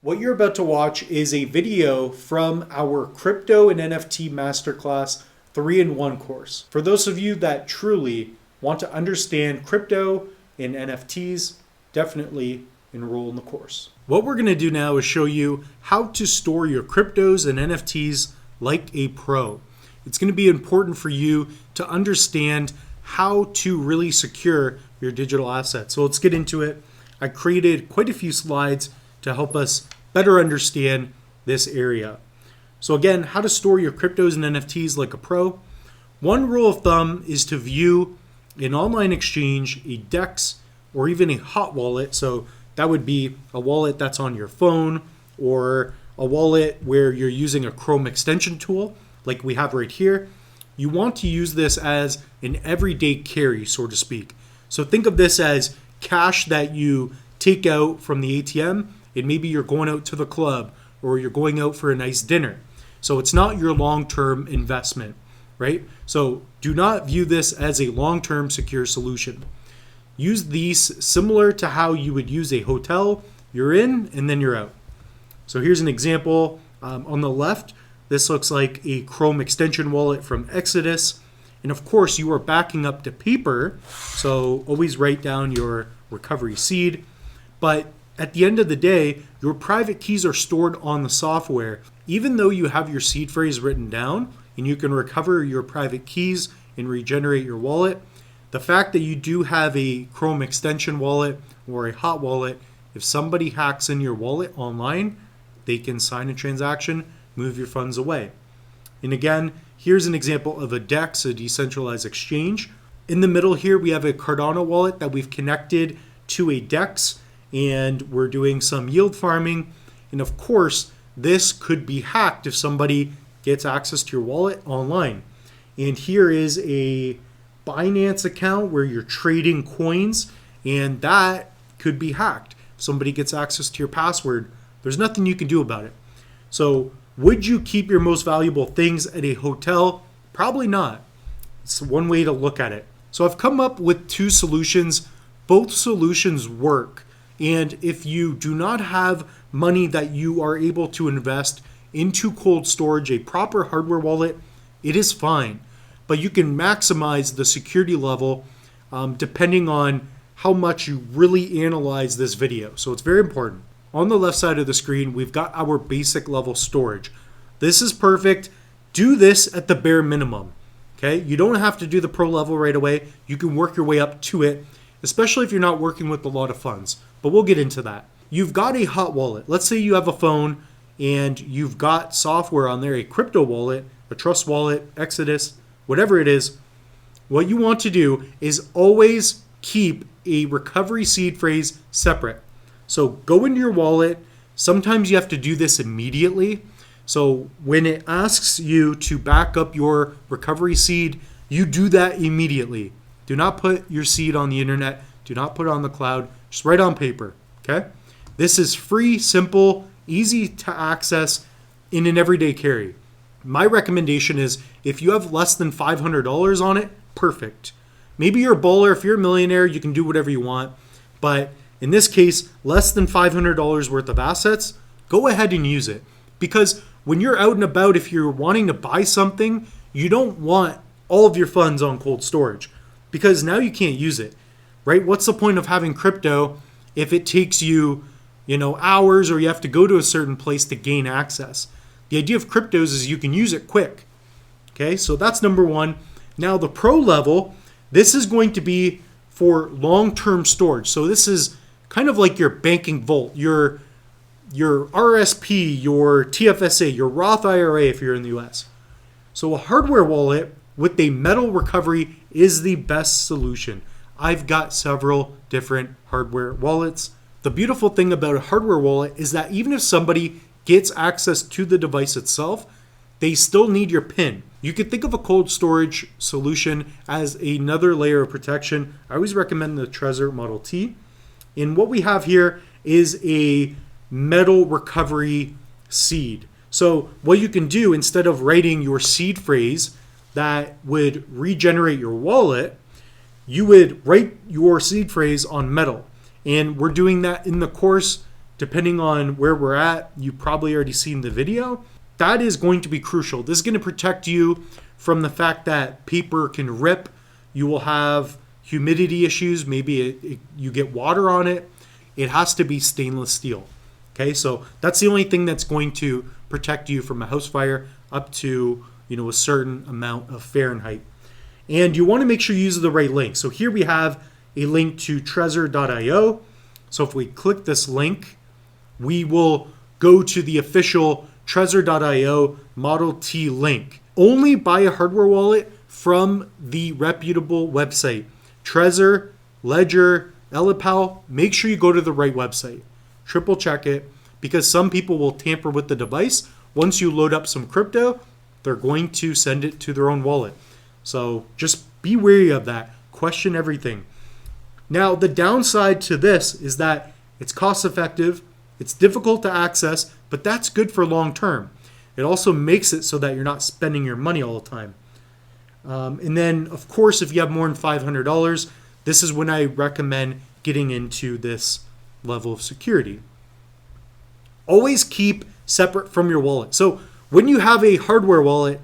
What you're about to watch is a video from our Crypto and NFT Masterclass 3-in-1 course. For those of you that truly want to understand crypto and NFTs, definitely enroll in the course. What we're going to do now is show you how to store your cryptos and NFTs like a pro. It's going to be important for you to understand how to really secure your digital assets. So let's get into it. I created quite a few slides to help us better understand this area. So again, how to store your cryptos and NFTs like a pro. One rule of thumb is to view an online exchange, a DEX, or even a hot wallet. So that would be a wallet that's on your phone or a wallet where you're using a Chrome extension tool like we have right here. You want to use this as an everyday carry, so to speak. So think of this as cash that you take out from the ATM, and maybe you're going out to the club or you're going out for a nice dinner. So it's not your long-term investment, right? So do not view this as a long-term secure solution. Use these similar to how you would use a hotel. You're in and then you're out. So here's an example. On the left, this looks like a Chrome extension wallet from Exodus. And of course, you are backing up to paper. So always write down your recovery seed. But at the end of the day, your private keys are stored on the software. Even though you have your seed phrase written down and you can recover your private keys and regenerate your wallet, the fact that you do have a Chrome extension wallet or a hot wallet, if somebody hacks in your wallet online, they can sign a transaction, move your funds away. And again, here's an example of a DEX, a decentralized exchange. In the middle here, we have a Cardano wallet that we've connected to a DEX, and we're doing some yield farming. And of course, this could be hacked if somebody gets access to your wallet online. And here is a Binance account where you're trading coins, and that could be hacked. If somebody gets access to your password, there's nothing you can do about it. So would you keep your most valuable things at a hotel? Probably not. It's one way to look at it. So I've come up with two solutions. Both solutions work. And if you do not have money that you are able to invest into cold storage, a proper hardware wallet, it is fine. But you can maximize the security level depending on how much you really analyze this video. So it's very important. On the left side of the screen, we've got our basic level storage. This is perfect. Do this at the bare minimum. Okay, you don't have to do the pro level right away. You can work your way up to it, especially if you're not working with a lot of funds. But we'll get into that. You've got a hot wallet. Let's say you have a phone and you've got software on there, a crypto wallet, a Trust wallet, Exodus, whatever it is. What you want to do is always keep a recovery seed phrase separate. So go into your wallet. Sometimes you have to do this immediately. So when it asks you to back up your recovery seed, you do that immediately. Do not put your seed on the internet. Do not put it on the cloud. Just write on paper, okay? This is free, simple, easy to access in an everyday carry. My recommendation is if you have less than $500 on it, perfect. Maybe you're a bowler. If you're a millionaire, you can do whatever you want. But in this case, less than $500 worth of assets, go ahead and use it. Because when you're out and about, if you're wanting to buy something, you don't want all of your funds on cold storage because now you can't use it, right? What's the point of having crypto if it takes you, hours or you have to go to a certain place to gain access? The idea of cryptos is you can use it quick. Okay, so that's number one. Now the pro level, this is going to be for long-term storage. So this is kind of like your banking vault, your RSP, your TFSA, your Roth IRA if you're in the US. So a hardware wallet with a metal recovery is the best solution. I've got several different hardware wallets. The beautiful thing about a hardware wallet is that even if somebody gets access to the device itself, they still need your PIN. You could think of a cold storage solution as another layer of protection. I always recommend the Trezor Model T. And what we have here is a metal recovery seed. So what you can do, instead of writing your seed phrase that would regenerate your wallet, you would write your seed phrase on metal. And we're doing that in the course depending on where we're at, you've probably already seen the video. That is going to be crucial. This is going to protect you from the fact that paper can rip. You will have humidity issues. Maybe you get water on it. It has to be stainless steel. Okay, so that's the only thing that's going to protect you from a house fire up to, a certain amount of Fahrenheit. And you want to make sure you use the right link. So here we have a link to Trezor.io. So if we click this link, we will go to the official Trezor.io Model T link. Only buy a hardware wallet from the reputable website. Trezor, Ledger, Ellipal, make sure you go to the right website. Triple check it, because some people will tamper with the device. Once you load up some crypto, they're going to send it to their own wallet. So just be wary of that. Question everything. Now, the downside to this is that it's cost effective, it's difficult to access, but that's good for long term. It also makes it so that you're not spending your money all the time. And then, of course, if you have more than $500, this is when I recommend getting into this level of security. Always keep separate from your wallet. So when you have a hardware wallet,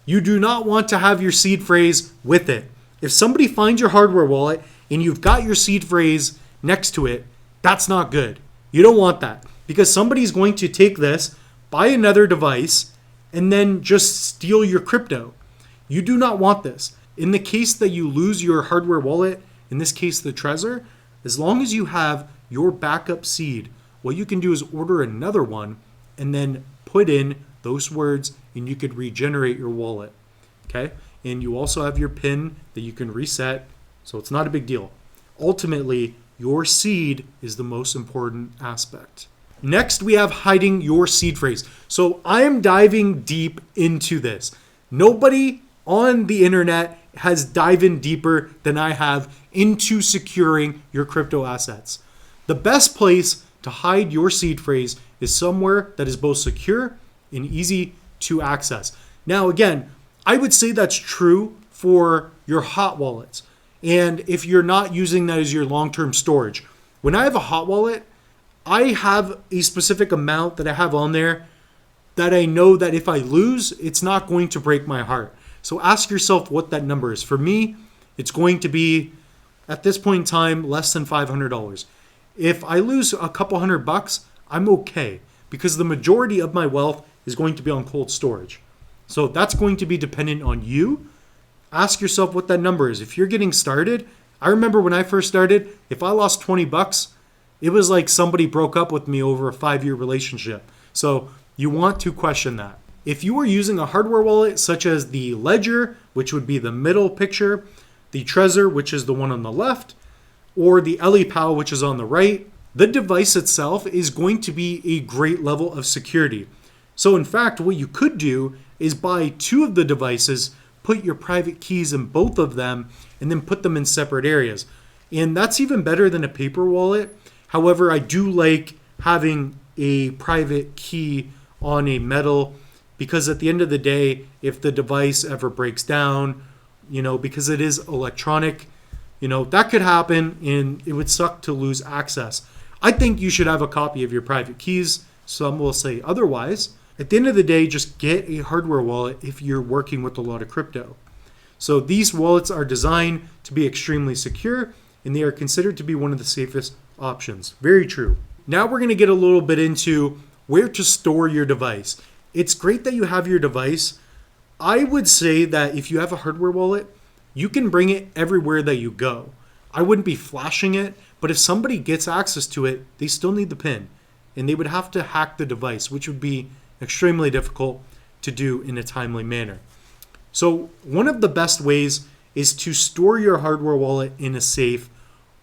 you do not want to have your seed phrase with it. If somebody finds your hardware wallet and you've got your seed phrase next to it, that's not good. You don't want that, because somebody's going to take this, buy another device, and then just steal your crypto. You do not want this. In the case that you lose your hardware wallet, in this case the Trezor, as long as you have your backup seed, what you can do is order another one and then put in those words, and you could regenerate your wallet. Okay? And you also have your PIN that you can reset, so it's not a big deal. Ultimately, your seed is the most important aspect. Next, we have hiding your seed phrase. So I am diving deep into this. Nobody on the internet has dived in deeper than I have into securing your crypto assets. The best place to hide your seed phrase is somewhere that is both secure and easy to access. Now, again, I would say that's true for your hot wallets. And if you're not using that as your long-term storage, when I have a hot wallet, I have a specific amount that I have on there that I know that if I lose, it's not going to break my heart. So ask yourself what that number is. For me, it's going to be, at this point in time, less than $500. If I lose a couple $100, I'm okay, because the majority of my wealth is going to be on cold storage. So that's going to be dependent on you. Ask yourself what that number is. If you're getting started, I remember when I first started, if I lost $20, it was like somebody broke up with me over a 5-year relationship. So you want to question that. If you are using a hardware wallet such as the Ledger, which would be the middle picture, the Trezor, which is the one on the left, or the Ellipal, which is on the right, the device itself is going to be a great level of security. So in fact, what you could do is buy 2 of the devices, put your private keys in both of them, and then put them in separate areas. And that's even better than a paper wallet. However, I do like having a private key on a metal, because at the end of the day, if the device ever breaks down, because it is electronic, that could happen and it would suck to lose access. I think you should have a copy of your private keys. Some will say otherwise. At the end of the day, just get a hardware wallet if you're working with a lot of crypto. So these wallets are designed to be extremely secure, and they are considered to be one of the safest options. Very true. Now we're going to get a little bit into where to store your device. It's great that you have your device. I would say that if you have a hardware wallet, you can bring it everywhere that you go. I wouldn't be flashing it, but if somebody gets access to it, they still need the PIN, and they would have to hack the device, which would be extremely difficult to do in a timely manner. So one of the best ways is to store your hardware wallet in a safe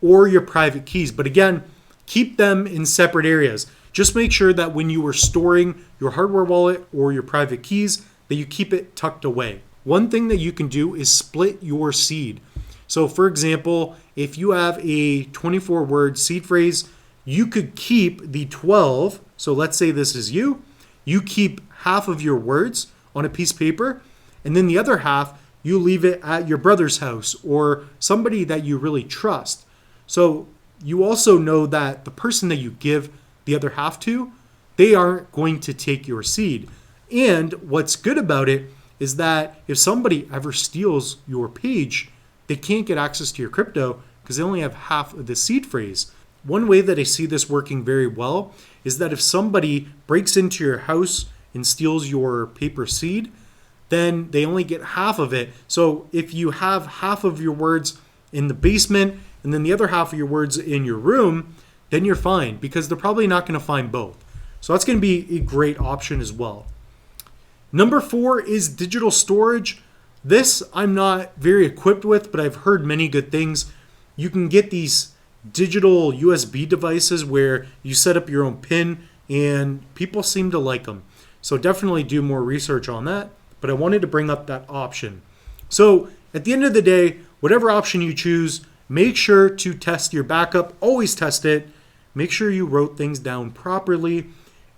or your private keys. But again, keep them in separate areas. Just make sure that when you are storing your hardware wallet or your private keys, that you keep it tucked away. One thing that you can do is split your seed. So for example, if you have a 24-word seed phrase, you could keep the 12. So let's say this is you. You keep half of your words on a piece of paper, and then the other half, you leave it at your brother's house or somebody that you really trust. So you also know that the person that you give the other half to, they aren't going to take your seed. And what's good about it is that if somebody ever steals your page, they can't get access to your crypto because they only have half of the seed phrase. One way that I see this working very well is that if somebody breaks into your house and steals your paper seed, then they only get half of it. So if you have half of your words in the basement and then the other half of your words in your room, then you're fine because they're probably not going to find both. So that's going to be a great option as well. Number 4 is digital storage. This I'm not very equipped with, but I've heard many good things. You can get these digital USB devices where you set up your own PIN and people seem to like them. So definitely do more research on that, but I wanted to bring up that option. So at the end of the day, whatever option you choose, make sure to test your backup. Always test it. Make sure you wrote things down properly.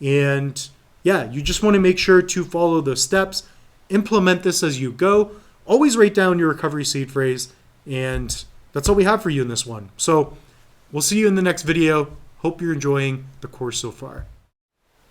And yeah, you just want to make sure to follow those steps. Implement this as you go. Always write down your recovery seed phrase. And that's all we have for you in this one. So we'll see you in the next video. Hope you're enjoying the course so far.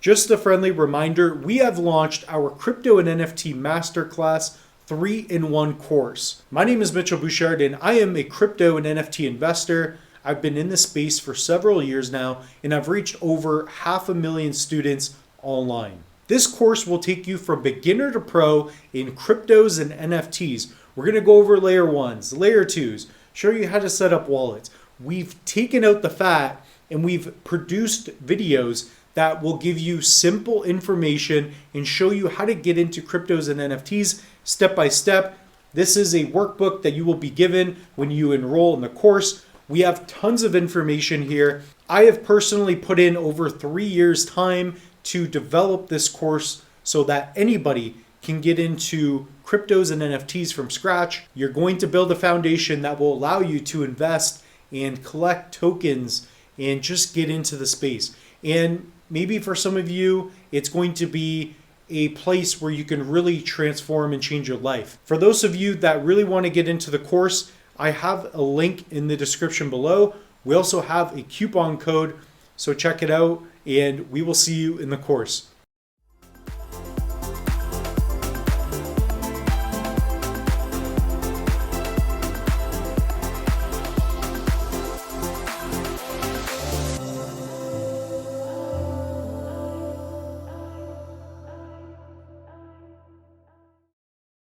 Just a friendly reminder, we have launched our Crypto and NFT Masterclass 3-in-1 course. My name is Mitchell Bouchard and I am a crypto and NFT investor. I've been in this space for several years now and I've reached over 500,000 students online. This course will take you from beginner to pro in cryptos and NFTs. We're going to go over layer 1s, layer 2s, show you how to set up wallets. We've taken out the fat and we've produced videos that will give you simple information and show you how to get into cryptos and NFTs step by step. This is a workbook that you will be given when you enroll in the course. We have tons of information here. I have personally put in over 3 years' time to develop this course so that anybody can get into cryptos and NFTs from scratch. You're going to build a foundation that will allow you to invest and collect tokens and just get into the space. And maybe for some of you, it's going to be a place where you can really transform and change your life. For those of you that really want to get into the course, I have a link in the description below. We also have a coupon code, so check it out and we will see you in the course.